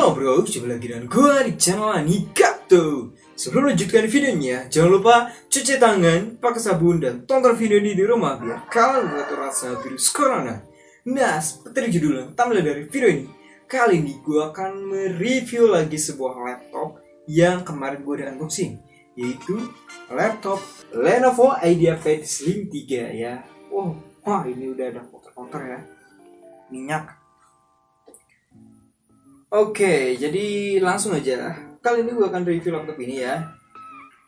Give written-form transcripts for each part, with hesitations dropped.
Halo bro, jumpa lagi dengan gue di channel Anikato. Sebelum lanjutkan videonya, jangan lupa cuci tangan, pakai sabun, dan tonton video ini di rumah biar kalian gak terasa virus corona. Nah, seperti judul yang tampil dari video ini, kali ini gue akan mereview lagi sebuah laptop yang kemarin gue udah unboxing, yaitu laptop Lenovo IdeaPad Slim 3 ya. Wah ini udah ada kotor-kotor ya, minyak. Oke, jadi langsung aja. Kali ini gue akan review laptop ini ya.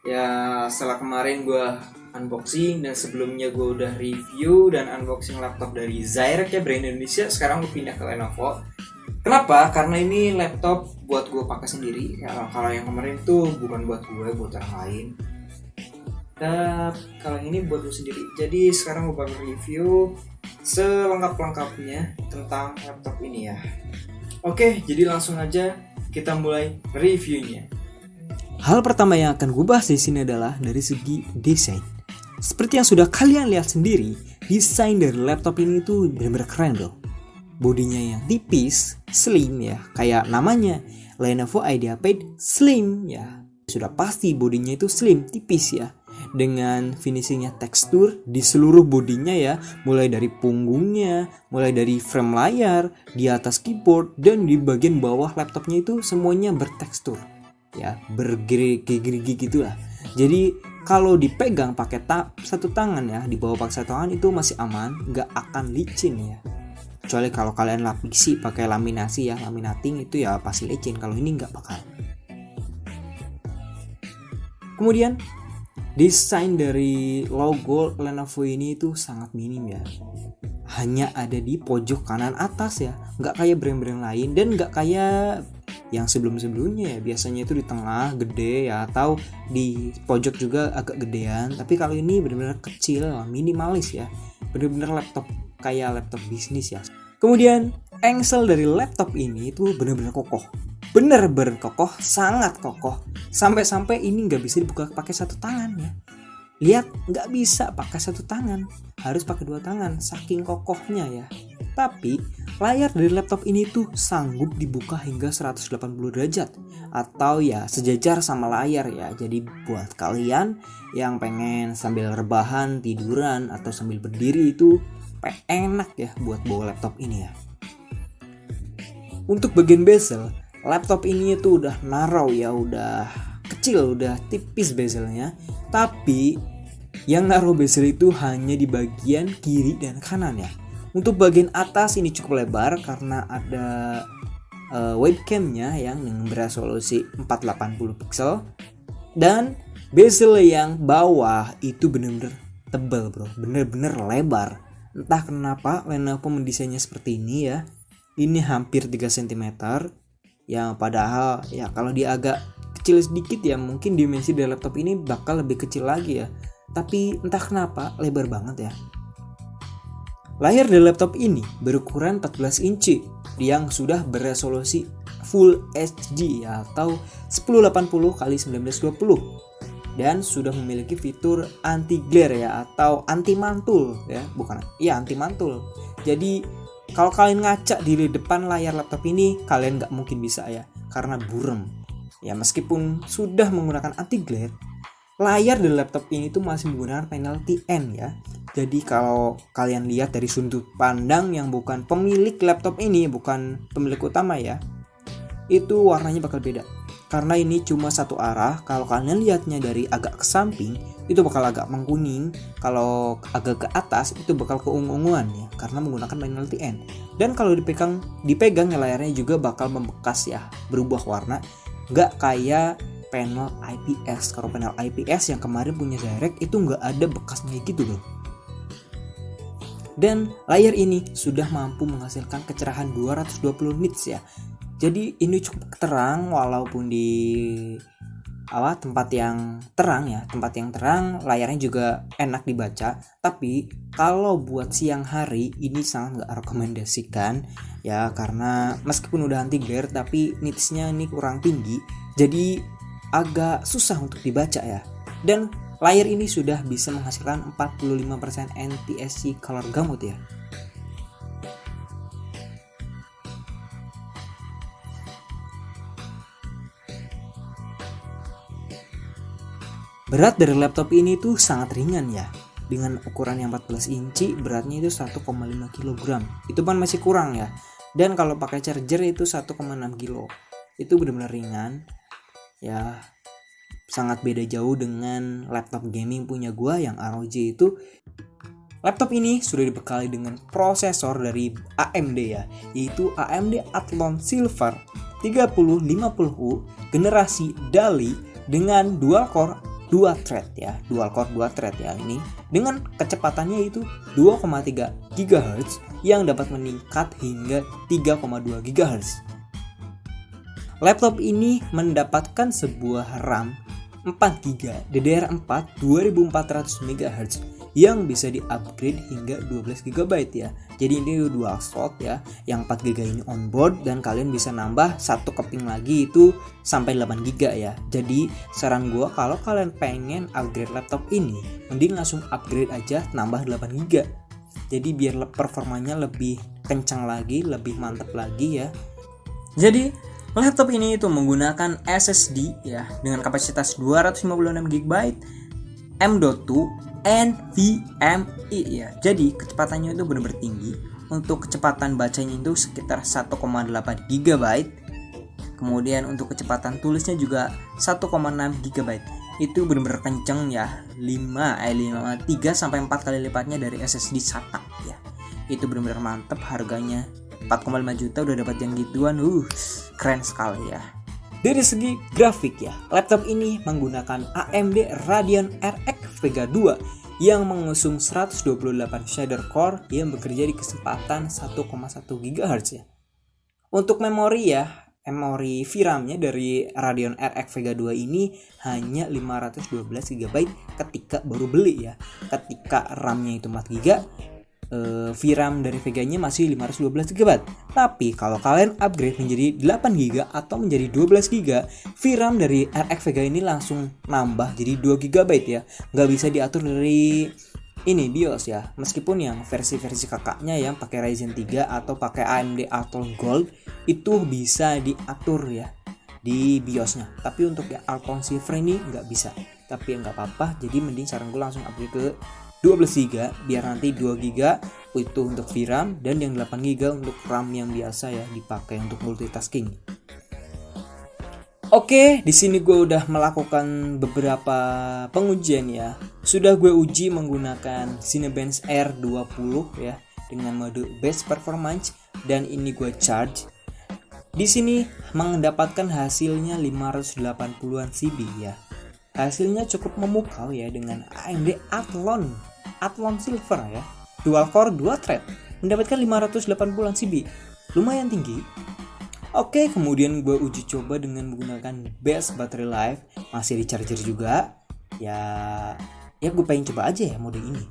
Ya, setelah kemarin gue unboxing dan sebelumnya gue udah review dan unboxing laptop dari Zyrex ya, brand Indonesia. Sekarang gue pindah ke Lenovo. Kenapa? Karena ini laptop buat gue pakai sendiri. Ya, kalau yang kemarin tuh bukan buat gue, buat orang lain. Dan kalau ini buat gue sendiri. Jadi sekarang gue bakal review selengkap-lengkapnya tentang laptop ini ya. Oke, jadi langsung aja kita mulai reviewnya. Hal pertama yang akan gue bahas di sini adalah dari segi desain. Seperti yang sudah kalian lihat sendiri, desain dari laptop ini tuh benar-benar keren bro. Bodinya yang tipis, slim ya, kayak namanya Lenovo IdeaPad Slim ya. Sudah pasti bodinya itu slim, tipis ya. Dengan finishingnya tekstur di seluruh bodinya ya, mulai dari punggungnya, mulai dari frame layar, di atas keyboard, dan di bagian bawah laptopnya itu semuanya bertekstur ya, bergerigi gitu lah. Jadi kalau dipegang pakai satu tangan ya, dibawa pakai satu tangan itu masih aman, nggak akan licin ya. Kecuali kalau kalian lapisi pakai laminasi ya, laminating itu ya pasti licin, kalau ini nggak bakal. Kemudian desain dari logo Lenovo ini itu sangat minim ya. Hanya ada di pojok kanan atas ya. Nggak kayak brand-brand lain dan nggak kayak yang sebelum-sebelumnya ya. Biasanya itu di tengah gede ya, atau di pojok juga agak gedean. Tapi kalau ini benar-benar kecil, minimalis ya. Benar-benar laptop kayak laptop bisnis ya. Kemudian engsel dari laptop ini itu benar-benar kokoh. Bener-bener kokoh, sangat kokoh. Sampai-sampai ini nggak bisa dibuka pakai satu tangan ya. Lihat, nggak bisa pakai satu tangan, harus pakai dua tangan, saking kokohnya ya. Tapi layar dari laptop ini tuh sanggup dibuka hingga 180 derajat, atau ya sejajar sama layar ya. Jadi buat kalian yang pengen sambil rebahan, tiduran, atau sambil berdiri itu enak ya buat bawa laptop ini ya. Untuk bagian bezel, laptop ini tuh udah narrow ya, udah kecil, udah tipis bezelnya. Tapi yang narrow bezel itu hanya di bagian kiri dan kanan ya. Untuk bagian atas ini cukup lebar karena ada webcamnya yang beresolusi 480 pixel. Dan bezel yang bawah itu bener-bener tebal bro, bener-bener lebar. Entah kenapa Lenovo mendesainnya seperti ini ya. Ini hampir 3 cm. Yang padahal ya kalau dia agak kecil sedikit ya mungkin dimensi dari laptop ini bakal lebih kecil lagi ya. Tapi entah kenapa lebar banget ya. Layar dari laptop ini berukuran 14 inci yang sudah beresolusi Full HD ya, atau 1080x1920 dan sudah memiliki fitur anti glare ya, atau anti mantul ya, anti mantul. Jadi kalau kalian ngaca di depan layar laptop ini, kalian nggak mungkin bisa ya, karena burem. Ya meskipun sudah menggunakan anti glare, layar dari laptop ini tuh masih menggunakan panel TN ya. Jadi kalau kalian lihat dari sudut pandang yang bukan pemilik laptop ini, bukan pemilik utama ya, itu warnanya bakal beda. Karena ini cuma satu arah. Kalau kalian lihatnya dari agak ke samping, itu bakal agak mengkuning. Kalau agak ke atas, itu bakal keungu-unguan ya, karena menggunakan panel TN. Dan kalau dipegang layarnya juga bakal membekas ya, berubah warna. Nggak kayak panel IPS. Kalau panel IPS yang kemarin punya Zyrex itu nggak ada bekasnya gitu loh. Dan layar ini sudah mampu menghasilkan kecerahan 220 nits ya. Jadi ini cukup terang walaupun di tempat yang terang ya, layarnya juga enak dibaca. Tapi kalau buat siang hari ini sangat nggak rekomendasikan ya, karena meskipun udah anti glare tapi nitsnya ini kurang tinggi, jadi agak susah untuk dibaca ya. Dan layar ini sudah bisa menghasilkan 45% NTSC color gamut ya. Berat dari laptop ini tuh sangat ringan ya. Dengan ukuran yang 14 inci beratnya itu 1,5 kg. Itu kan masih kurang ya. Dan kalau pakai charger itu 1,6 kg. Itu benar-benar ringan. Ya sangat beda jauh dengan laptop gaming punya gua yang ROG itu. Laptop ini sudah dibekali dengan prosesor dari AMD ya, yaitu AMD Athlon Silver 3050U generasi DALI dengan dual core 2 thread ya, ini dengan kecepatannya itu 2,3 GHz yang dapat meningkat hingga 3,2 GHz. Laptop ini mendapatkan sebuah RAM 4GB DDR4 2400 MHz yang bisa di-upgrade hingga 12GB ya. Jadi ini dual slot ya, yang 4GB ini onboard dan kalian bisa nambah satu keping lagi itu sampai 8GB ya. Jadi saran gua kalau kalian pengen upgrade laptop ini, mending langsung upgrade aja nambah 8GB. Jadi biar performanya lebih kencang lagi, lebih mantap lagi ya. Jadi laptop ini itu menggunakan SSD ya dengan kapasitas 256GB M.2 NVMe ya. Jadi kecepatannya itu benar-benar tinggi. Untuk kecepatan bacanya itu sekitar 1,8 GB. Kemudian untuk kecepatan tulisnya juga 1,6 GB. Itu benar-benar kenceng ya. 3 sampai 4 kali lipatnya dari SSD SATA ya. Itu benar-benar mantep, harganya 4,5 juta udah dapat yang gituan. Keren sekali ya. Dari segi grafik ya, laptop ini menggunakan AMD Radeon RX Vega 2 yang mengusung 128 shader core yang bekerja di kecepatan 1,1 GHz ya. Untuk memori ya, memori VRAM-nya dari Radeon RX Vega 2 ini hanya 512 GB ketika baru beli ya. Ketika RAM-nya itu 4 GB, VRAM dari Vega-nya masih 512 GB. Tapi kalau kalian upgrade menjadi 8 GB atau menjadi 12 GB, VRAM dari RX Vega ini langsung nambah jadi 2 GB ya. Nggak bisa diatur dari ini BIOS ya. Meskipun yang versi-versi kakaknya yang pakai Ryzen 3 atau pakai AMD Athlon Gold itu bisa diatur ya di BIOSnya. Tapi untuk yang Athlon Silver ini nggak bisa. Tapi nggak apa-apa. Jadi mending saran gue langsung upgrade ke 12GB biar nanti 2GB itu untuk VRAM dan yang 8GB untuk RAM yang biasa ya dipakai untuk multitasking. Oke, di sini gue udah melakukan beberapa pengujian ya. Sudah gue uji menggunakan Cinebench R20 ya dengan mode best performance dan ini gue charge. Di sini mendapatkan hasilnya 580-an CB ya. Hasilnya cukup memukau ya dengan AMD Athlon Silver ya, dual core 2 thread, mendapatkan 580 CB, lumayan tinggi. Oke, kemudian gue uji coba dengan menggunakan best battery life, masih di charger juga. Ya gue pengen coba aja ya mode ini.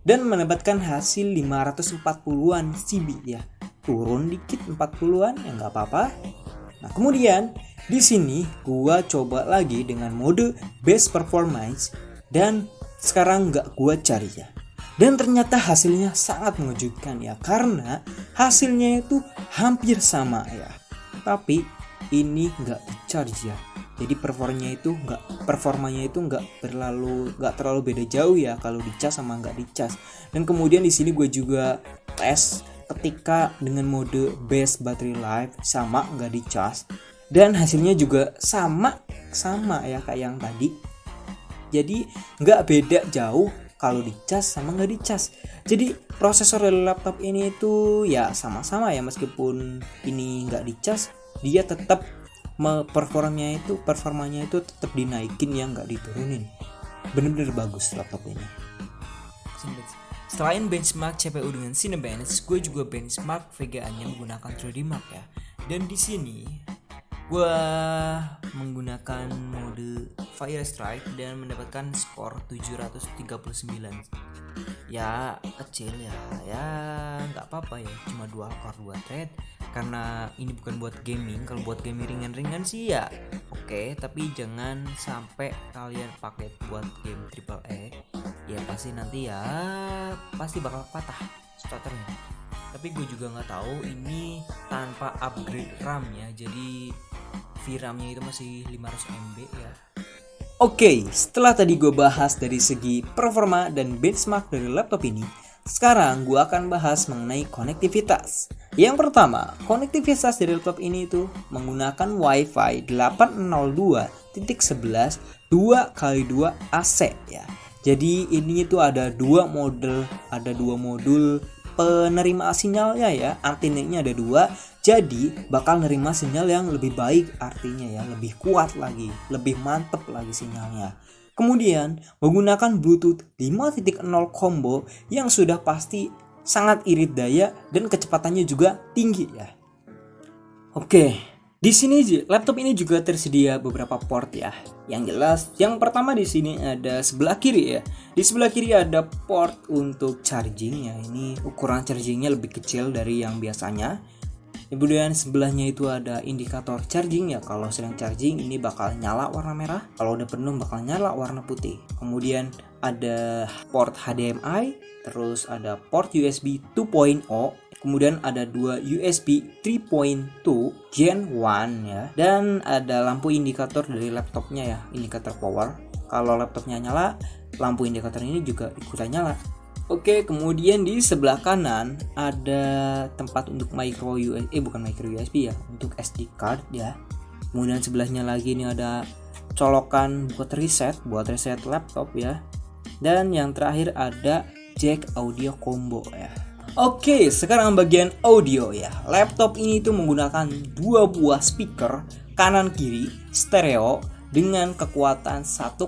Dan mendapatkan hasil 540-an CB ya. Turun dikit 40-an ya nggak apa-apa. Nah, kemudian di sini gue coba lagi dengan mode best performance dan sekarang nggak gue cari ya. Dan ternyata hasilnya sangat mengejutkan ya, karena hasilnya itu hampir sama ya. Tapi ini nggak di charge ya. Jadi performanya itu nggak terlalu beda jauh ya kalau dicas sama nggak dicas. Dan kemudian di sini gue juga tes ketika dengan mode best battery life sama nggak dicas. Dan hasilnya juga sama ya kayak yang tadi. Jadi nggak beda jauh kalau dicas sama nggak dicas. Jadi prosesor dari laptop ini itu ya sama-sama ya, meskipun ini nggak dicas, dia tetap performanya itu tetap dinaikin ya, nggak diturunin. Bener-bener bagus laptop ini. Selain benchmark CPU dengan Cinebench, gue juga benchmark VGA-nya menggunakan 3D Mark ya. Dan di sini gue menggunakan mode Fire Strike dan mendapatkan skor 739. Ya kecil ya nggak apa-apa ya, cuma 2 core 2 thread. Karena ini bukan buat gaming. Kalau buat gaming ringan-ringan sih ya oke, tapi jangan sampai kalian pakai buat game AAA. Ya pasti bakal patah starternya. Tapi gue juga nggak tahu ini tanpa upgrade RAM ya, jadi VRAM-nya itu masih 500 MB ya. Oke, setelah tadi gue bahas dari segi performa dan benchmark dari laptop ini, sekarang gue akan bahas mengenai konektivitas. Yang pertama, konektivitas dari laptop ini itu menggunakan Wi-Fi 802.11 2x2 AC ya. Jadi ini itu ada dua modul penerima sinyalnya ya, antenanya ada dua, jadi bakal nerima sinyal yang lebih baik, artinya ya lebih kuat lagi, lebih mantep lagi sinyalnya. Kemudian menggunakan Bluetooth 5.0 combo yang sudah pasti sangat irit daya dan kecepatannya juga tinggi ya. Oke, di sini laptop ini juga tersedia beberapa port ya. Yang jelas, yang pertama di sini ada sebelah kiri ya. Di sebelah kiri ada port untuk charging ya. Ini ukuran chargingnya lebih kecil dari yang biasanya. Kemudian sebelahnya itu ada indikator charging ya. Kalau sedang charging ini bakal nyala warna merah. Kalau udah penuh bakal nyala warna putih. Kemudian ada port HDMI, terus ada port USB 2.0. Kemudian ada dua USB 3.2 Gen 1 ya. Dan ada lampu indikator dari laptopnya ya, indikator power. Kalau laptopnya nyala, lampu indikator ini juga ikutan nyala. Oke, kemudian di sebelah kanan ada tempat untuk micro USB ya, untuk SD card ya. Kemudian sebelahnya lagi ini ada colokan buat reset laptop ya. Dan yang terakhir ada jack audio combo ya. Oke, sekarang bagian audio ya. Laptop ini tuh menggunakan dua buah speaker kanan kiri stereo dengan kekuatan 1,5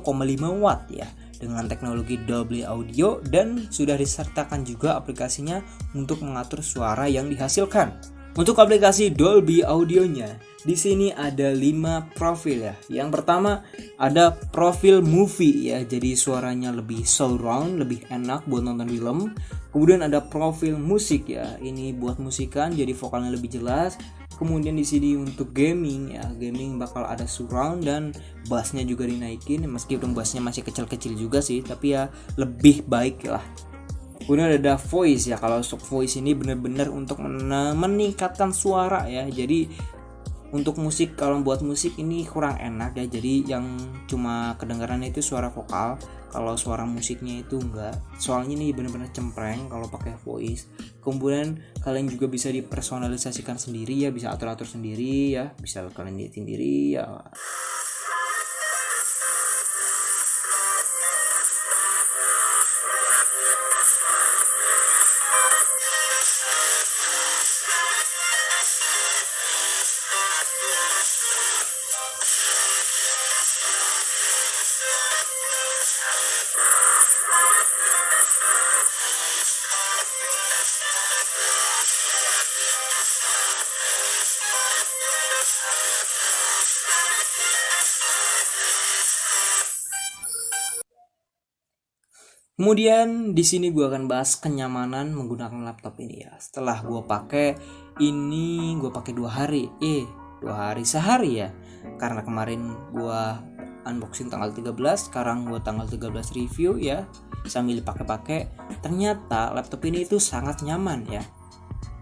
watt ya, dengan teknologi Dolby Audio, dan sudah disertakan juga aplikasinya untuk mengatur suara yang dihasilkan. Untuk aplikasi Dolby Audionya, di sini ada 5 profil ya. Yang pertama ada profil movie ya, jadi suaranya lebih surround, lebih enak buat nonton film. Kemudian ada profil musik ya, ini buat musikan jadi vokalnya lebih jelas. Kemudian di sini untuk gaming ya, gaming bakal ada surround dan bassnya juga dinaikin, meskipun bassnya masih kecil-kecil juga sih, tapi ya lebih baik lah. Kemudian ada voice ya, kalau untuk voice ini benar-benar untuk meningkatkan suara ya. Jadi untuk musik, kalau buat musik ini kurang enak ya, jadi yang cuma kedengaran itu suara vokal, kalau suara musiknya itu enggak, soalnya ini benar-benar cempreng kalau pakai voice. Kemudian kalian juga bisa dipersonalisasikan sendiri ya, bisa atur-atur sendiri ya, bisa kalian edit sendiri ya. Kemudian di sini gue akan bahas kenyamanan menggunakan laptop ini ya. Setelah gue pakai ini, gue pakai 2 hari, 2 hari sehari ya. Karena kemarin gue unboxing tanggal 13, sekarang gue tanggal 13 review ya. Sambil pakai-pakai, ternyata laptop ini itu sangat nyaman ya.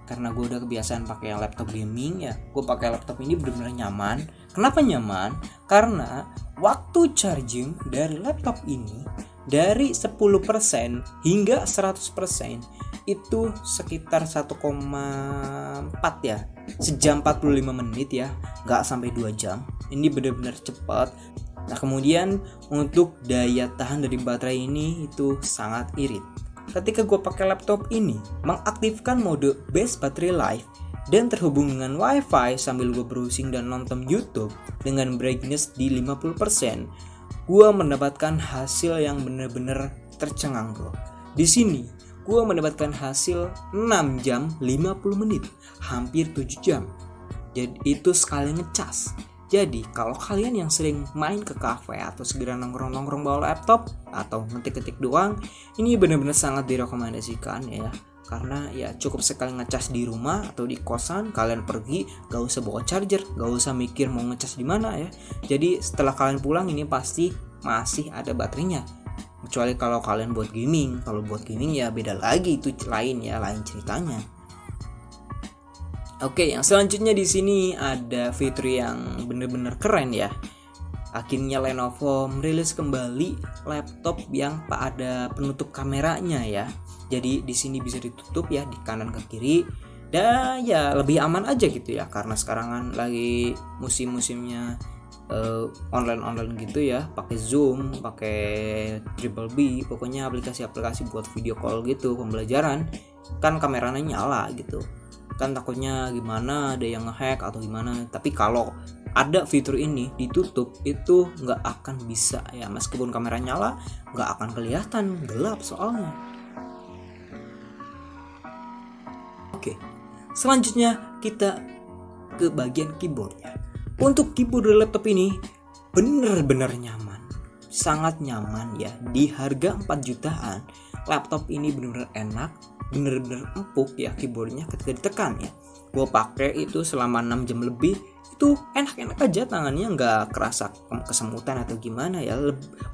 Karena gue udah kebiasaan pakai laptop gaming ya, gue pakai laptop ini benar-benar nyaman. Kenapa nyaman? Karena waktu charging dari laptop ini dari 10% hingga 100% itu sekitar 1,4 ya, sejam 45 menit ya, nggak sampai 2 jam. Ini benar-benar cepat. Nah kemudian untuk daya tahan dari baterai ini itu sangat irit. Ketika gue pakai laptop ini mengaktifkan mode best battery life dan terhubung dengan wifi sambil gue browsing dan nonton YouTube dengan brightness di 50%, gue mendapatkan hasil yang benar-benar tercengang bro. Di sini gue mendapatkan hasil 6 jam 50 menit, hampir 7 jam. Jadi itu sekali ngecas. Jadi kalau kalian yang sering main ke kafe atau segera nongkrong-nongkrong bawa laptop atau ngetik-ngetik doang, ini benar-benar sangat direkomendasikan ya. Karena ya cukup sekali ngecas di rumah atau di kosan, kalian pergi gak usah bawa charger, gak usah mikir mau ngecas di mana ya. Jadi setelah kalian pulang ini pasti masih ada baterainya. Kecuali kalau kalian buat gaming, kalau buat gaming ya beda lagi, itu lain ceritanya. Oke, yang selanjutnya di sini ada fitur yang bener-bener keren ya. akhirnya Lenovo merilis kembali laptop yang ada penutup kameranya ya. Jadi di sini bisa ditutup ya, di kanan ke kiri, dan ya lebih aman aja gitu ya, karena sekarang kan lagi musim-musimnya online gitu ya, pakai Zoom, pakai Triple B, pokoknya aplikasi-aplikasi buat video call gitu, pembelajaran kan kameranya nyala gitu kan, takutnya gimana ada yang ngehack atau gimana. Tapi kalau ada fitur ini ditutup itu nggak akan bisa ya, meskipun kamera nyala nggak akan kelihatan, gelap soalnya. Oke, selanjutnya kita ke bagian keyboardnya. Untuk keyboard dari laptop ini bener-bener nyaman, sangat nyaman ya. Di harga 4 jutaan laptop ini bener-bener enak, bener-bener empuk ya keyboardnya ketika ditekan ya. Gue pakai itu selama 6 jam lebih, itu enak-enak aja, tangannya nggak kerasa kesemutan atau gimana ya.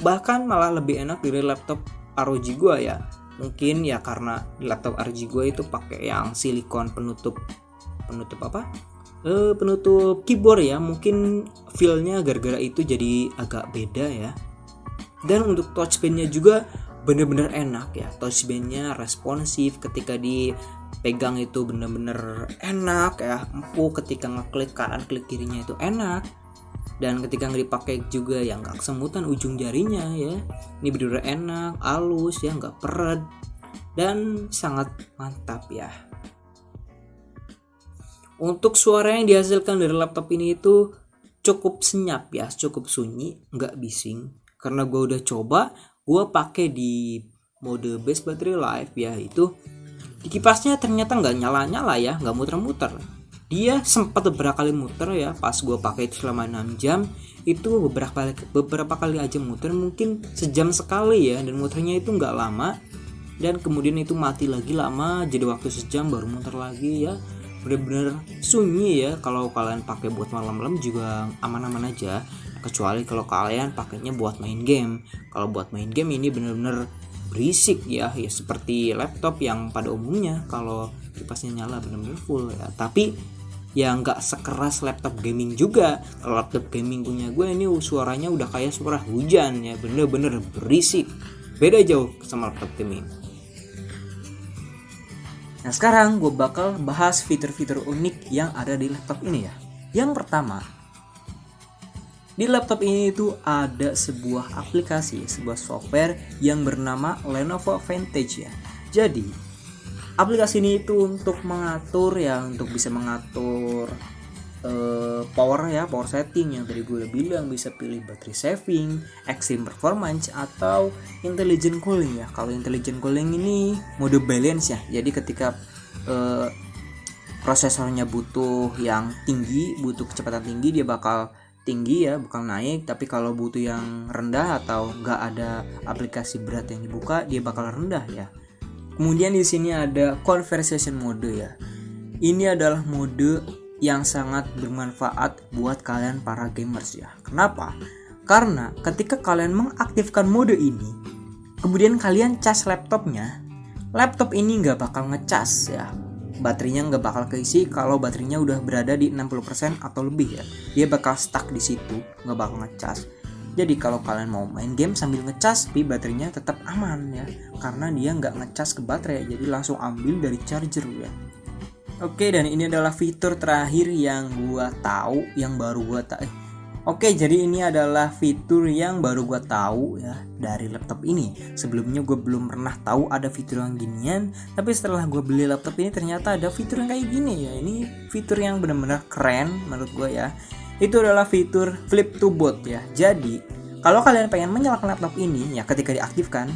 Bahkan malah lebih enak dari laptop ROG gue ya. Mungkin ya karena di laptop ROG gue itu pakai yang silikon penutup keyboard ya, mungkin feel-nya gara-gara itu jadi agak beda ya. Dan untuk touchpad-nya juga bener-bener enak ya, touchpad-nya responsif, ketika dipegang itu bener-bener enak ya, empuk, ketika ngeklik kanan klik kirinya itu enak, dan ketika dipakai juga ya nggak kesemutan ujung jarinya ya. Ini bener-bener enak, halus ya, nggak peret, dan sangat mantap ya. Untuk suara yang dihasilkan dari laptop ini itu cukup senyap ya, cukup sunyi, nggak bising. Karena gue udah coba, gue pakai di mode base battery life ya, itu di kipasnya ternyata nggak nyala-nyala ya, nggak muter-muter. Dia sempat beberapa kali muter ya, pas gue pakai itu selama 6 jam, itu beberapa kali aja muter, mungkin sejam sekali ya, dan muternya itu nggak lama. Dan kemudian itu mati lagi lama, jadi waktu sejam baru muter lagi ya. Bener-bener sunyi ya. Kalau kalian pakai buat malam-malam juga aman-aman aja, kecuali kalau kalian pakainya buat main game. Kalau buat main game ini bener-bener berisik ya, seperti laptop yang pada umumnya kalau kipasnya nyala bener-bener full ya. Tapi ya nggak sekeras laptop gaming juga. Kalau laptop gaming punya gue ini suaranya udah kayak suara hujan ya, bener-bener berisik, beda jauh sama laptop gaming. Nah sekarang gue bakal bahas fitur-fitur unik yang ada di laptop ini ya. Yang pertama, di laptop ini itu ada sebuah aplikasi, sebuah software yang bernama Lenovo Vantage ya. Jadi aplikasi ini itu untuk mengatur ya, untuk bisa mengatur power setting yang tadi gue udah bilang, bisa pilih battery saving, extreme performance, atau intelligent cooling ya. Kalau intelligent cooling ini mode balance ya, jadi ketika prosesornya butuh yang tinggi, butuh kecepatan tinggi, dia bakal tinggi ya, bakal naik. Tapi kalau butuh yang rendah atau nggak ada aplikasi berat yang dibuka, dia bakal rendah ya. Kemudian di sini ada conversation mode ya. Ini adalah mode yang sangat bermanfaat buat kalian para gamers ya. Kenapa? Karena ketika kalian mengaktifkan mode ini, kemudian kalian cas laptopnya, laptop ini nggak bakal ngecas ya. Baterainya nggak bakal keisi kalau baterainya udah berada di 60% atau lebih ya. Dia bakal stuck di situ, nggak bakal ngecas. Jadi kalau kalian mau main game sambil ngecas, tapi baterainya tetap aman ya, karena dia nggak ngecas ke baterai, jadi langsung ambil dari charger ya. Oke, dan ini adalah fitur terakhir yang gua tahu, yang baru gua tahu. Oke, jadi ini adalah fitur yang baru gua tahu ya dari laptop ini. Sebelumnya gue belum pernah tahu ada fitur yang ginian, tapi setelah gue beli laptop ini ternyata ada fitur yang kayak gini ya. Ini fitur yang benar-benar keren menurut gue ya. Itu adalah fitur flip to boot ya. Jadi kalau kalian pengen menyalakan laptop ini ya, ketika diaktifkan,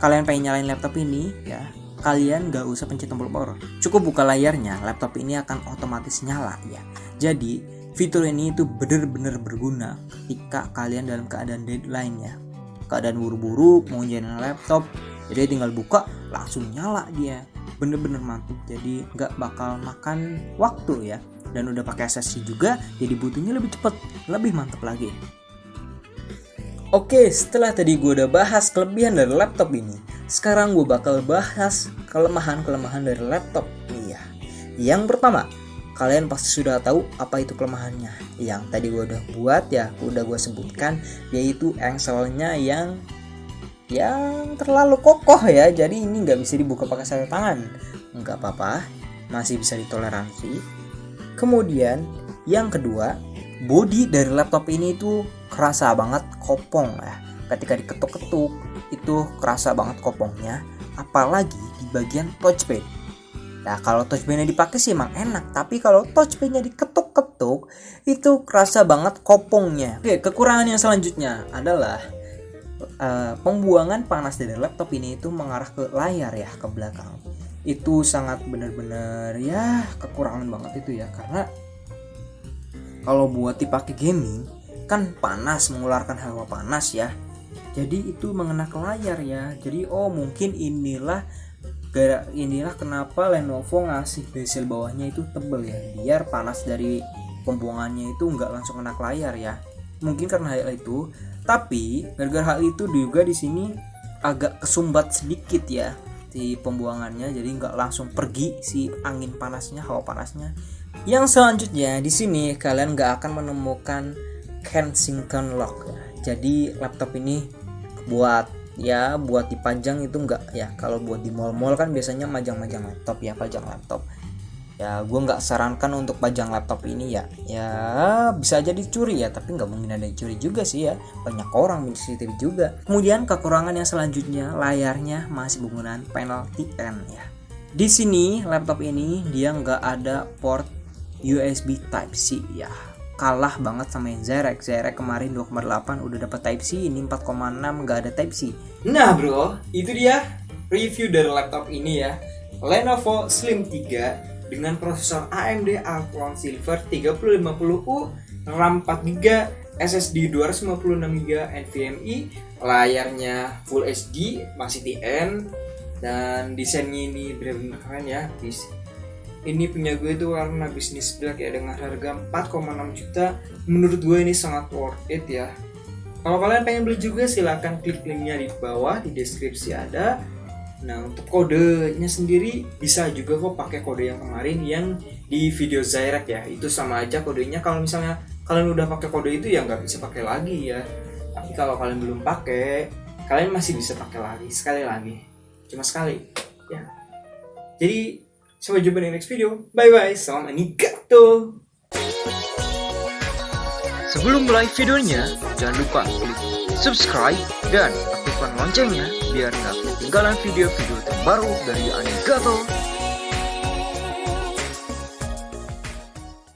kalian pengen nyalain laptop ini ya, kalian gak usah pencet tombol power, cukup buka layarnya, laptop ini akan otomatis nyala ya. Jadi fitur ini itu benar-benar berguna ketika kalian dalam keadaan deadline ya, keadaan buru-buru mau nyalain laptop, jadi tinggal buka langsung nyala dia, bener-bener mantap. Jadi gak bakal makan waktu ya, dan udah pakai SSD juga, jadi butuhnya lebih cepat, lebih mantap lagi. Oke, setelah tadi gue udah bahas kelebihan dari laptop ini, sekarang gue bakal bahas kelemahan-kelemahan dari laptop ini ya. Yang pertama, kalian pasti sudah tahu apa itu kelemahannya. Yang tadi gue udah buat ya, udah gue sebutkan, yaitu engselnya yang terlalu kokoh ya. Jadi ini nggak bisa dibuka pakai satu tangan. Nggak apa-apa, masih bisa ditoleransi. Kemudian yang kedua, bodi dari laptop ini itu kerasa banget kopong ya. Ketika diketuk-ketuk itu kerasa banget kopongnya, apalagi di bagian touchpad. Nah, kalau touchpadnya dipakai sih emang enak, tapi kalau touchpadnya diketuk-ketuk itu kerasa banget kopongnya. Oke, kekurangan yang selanjutnya adalah pembuangan panas dari laptop ini itu mengarah ke layar ya, ke belakang. Itu sangat benar-benar ya kekurangan banget itu ya, karena kalau buat dipakai gaming kan panas, mengeluarkan hawa panas ya. Jadi itu mengena ke layar ya. Jadi mungkin inilah kenapa Lenovo ngasih bezel bawahnya itu tebel ya, biar panas dari pembuangannya itu nggak langsung kena ke layar ya. Mungkin karena hal itu, tapi gara-gara hal itu juga di sini agak kesumbat sedikit ya di pembuangannya, jadi nggak langsung pergi si angin panasnya, hawa panasnya. Yang selanjutnya di sini kalian nggak akan menemukan Kensington lock ya. Jadi laptop ini buat dipajang itu enggak ya. Kalau buat di mall-mall kan biasanya majang-majang laptop ya, pajang laptop ya. Gue nggak sarankan untuk pajang laptop ini ya bisa aja dicuri ya, tapi nggak mungkin ada dicuri juga sih ya, banyak orang punya CCTV juga. Kemudian kekurangan yang selanjutnya, layarnya masih menggunakan panel TN ya. Di sini laptop ini dia nggak ada port USB Type C ya, kalah banget sama yang Zyrek kemarin 2,8 udah dapat Type C, ini 4,6 nggak ada Type C. Nah bro, itu dia review dari laptop ini ya, Lenovo Slim 3 dengan prosesor AMD Athlon Silver 3050U, RAM 4GB, SSD 256GB NVMe, layarnya Full HD, masih TN, dan desainnya ini benar-benar keren ya. Ini punya gue itu karena bisnis black ya, dengan harga 4,6 juta. Menurut gue ini sangat worth it ya. Kalau kalian pengen beli juga silahkan klik linknya di bawah, di deskripsi ada. Nah, untuk kodenya sendiri bisa juga kok pakai kode yang kemarin yang di video Zyrek ya. Itu sama aja kodenya. Kalau misalnya kalian udah pakai kode itu ya nggak bisa pakai lagi ya. Tapi kalau kalian belum pakai, kalian masih bisa pakai lagi, sekali lagi. Cuma sekali ya. Jadi sampai jumpa di next video. Bye bye. Salam arigato. Sebelum mulai videonya, jangan lupa klik subscribe dan aktifkan loncengnya biar nggak ketinggalan video-video terbaru dari Arigato.